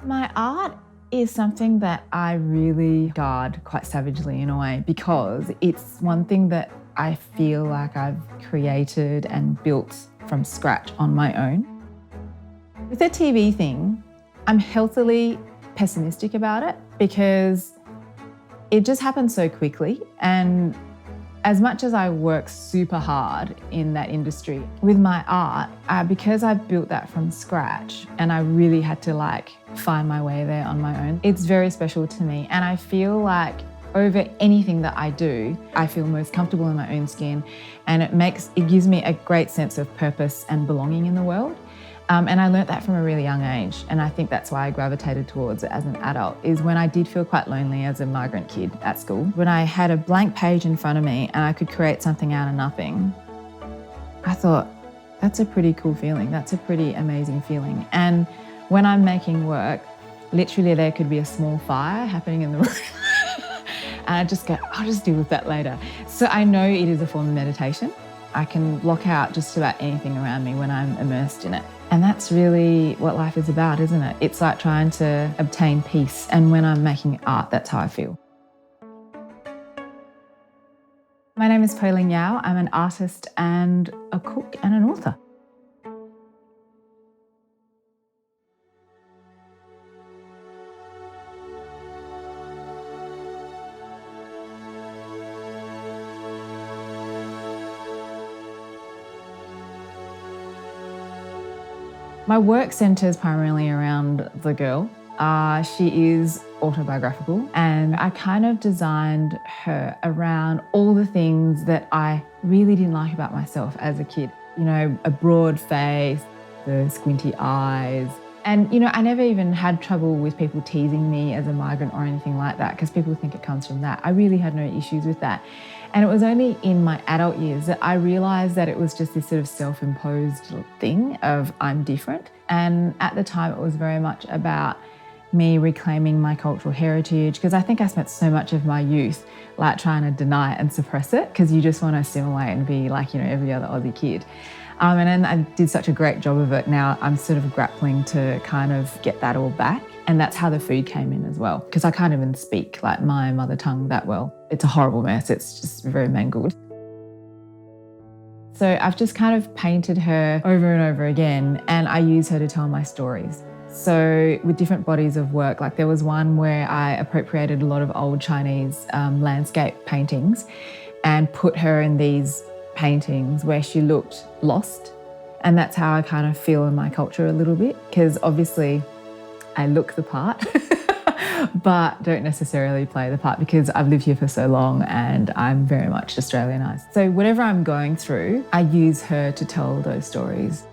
My art is something that I really guard quite savagely in a way, because it's one thing that I feel like I've created and built from scratch on my own. With the TV thing, I'm healthily pessimistic about it because it just happened so quickly, and as much as I work super hard in that industry, with my art, because I built that from scratch and I really had to find my way there on my own, it's very special to me. And I feel like over anything that I do, I feel most comfortable in my own skin, and it gives me a great sense of purpose and belonging in the world. And I learnt that from a really young age, and I think that's why I gravitated towards it as an adult, is when I did feel quite lonely as a migrant kid at school. When I had a blank page in front of me and I could create something out of nothing, I thought, that's a pretty cool feeling, that's a pretty amazing feeling. And when I'm making work, literally there could be a small fire happening in the room. And I just go, I'll just deal with that later. So I know it is a form of meditation. I can block out just about anything around me when I'm immersed in it. And that's really what life is about, isn't it? It's like trying to obtain peace. And when I'm making art, that's how I feel. My name is Poh Ling Yeow. I'm an artist and a cook and an author. My work centres primarily around the girl. She is autobiographical, and I kind of designed her around all the things that I really didn't like about myself as a kid. You know, a broad face, the squinty eyes. And, you know, I never even had trouble with people teasing me as a migrant or anything like that, because people think it comes from that. I really had no issues with that. And it was only in my adult years that I realised that it was just this sort of self-imposed thing of I'm different. And at the time it was very much about me reclaiming my cultural heritage, because I think I spent so much of my youth trying to deny it and suppress it, because you just want to assimilate and be like, you know, every other Aussie kid. And then I did such a great job of it. Now I'm sort of grappling to kind of get that all back. And that's how the food came in as well, because I can't even speak my mother tongue that well. It's a horrible mess. It's just very mangled. So I've just kind of painted her over and over again, and I use her to tell my stories. So with different bodies of work, there was one where I appropriated a lot of old Chinese landscape paintings and put her in these paintings where she looked lost. And that's how I kind of feel in my culture a little bit, because obviously I look the part, but don't necessarily play the part, because I've lived here for so long and I'm very much Australianised. So whatever I'm going through, I use her to tell those stories.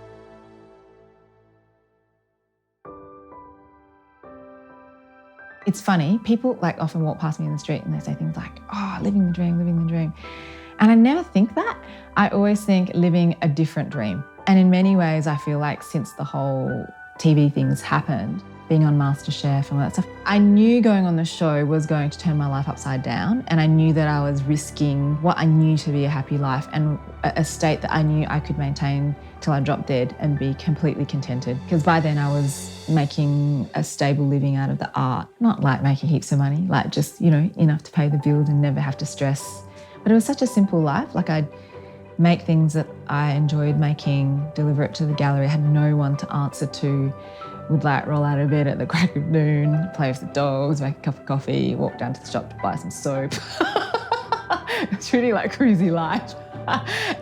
It's funny, people often walk past me in the street and they say things like, oh, living the dream, living the dream. And I never think that. I always think living a different dream. And in many ways, I feel like since the whole TV things happened, being on MasterChef and all that stuff, I knew going on the show was going to turn my life upside down, and I knew that I was risking what I knew to be a happy life and a state that I knew I could maintain till I dropped dead and be completely contented. Because by then I was making a stable living out of the art, not making heaps of money, just, you know, enough to pay the bills and never have to stress. But it was such a simple life. I'd make things that I enjoyed making, deliver it to the gallery, I had no one to answer to, would roll out of bed at the crack of noon, play with the dogs, make a cup of coffee, walk down to the shop to buy some soap. It's really cruisy life.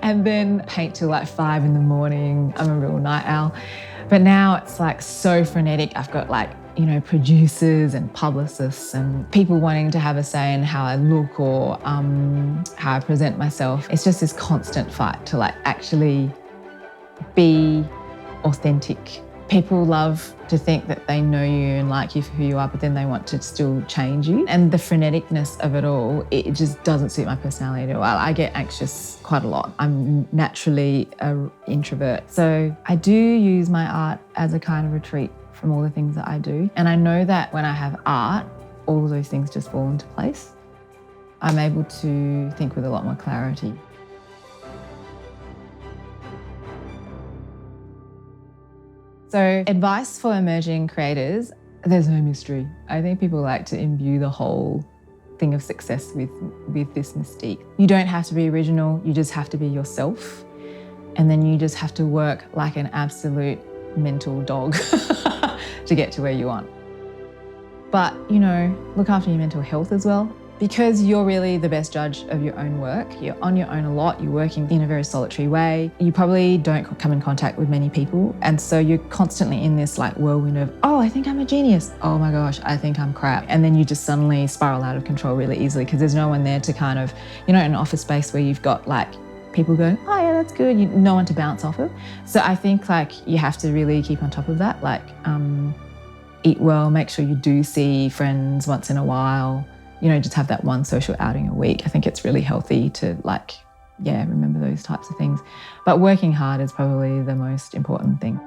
And then paint till 5 in the morning. I'm a real night owl. But now it's so frenetic. I've got you know, producers and publicists and people wanting to have a say in how I look or how I present myself. It's just this constant fight to actually be authentic. People love to think that they know you and like you for who you are, but then they want to still change you. And the freneticness of it all, it just doesn't suit my personality at all. I get anxious quite a lot. I'm naturally an introvert. So I do use my art as a kind of retreat from all the things that I do. And I know that when I have art, all of those things just fall into place. I'm able to think with a lot more clarity. So advice for emerging creators, There's no mystery. I think people like to imbue the whole thing of success with this mystique. You don't have to be original, you just have to be yourself. And then you just have to work like an absolute mental dog to get to where you want. But, you know, look after your mental health as well. Because you're really the best judge of your own work, you're on your own a lot, you're working in a very solitary way, you probably don't come in contact with many people. And so you're constantly in this like whirlwind of, oh, I think I'm a genius. Oh my gosh, I think I'm crap. And then you just suddenly spiral out of control really easily because there's no one there to kind of, you know, in an office space where you've got like people going, oh yeah, that's good, no one to bounce off of. So I think like you have to really keep on top of that, like eat well, make sure you do see friends once in a while. You know, just have that one social outing a week. I think it's really healthy to like, yeah, remember those types of things. But working hard is probably the most important thing.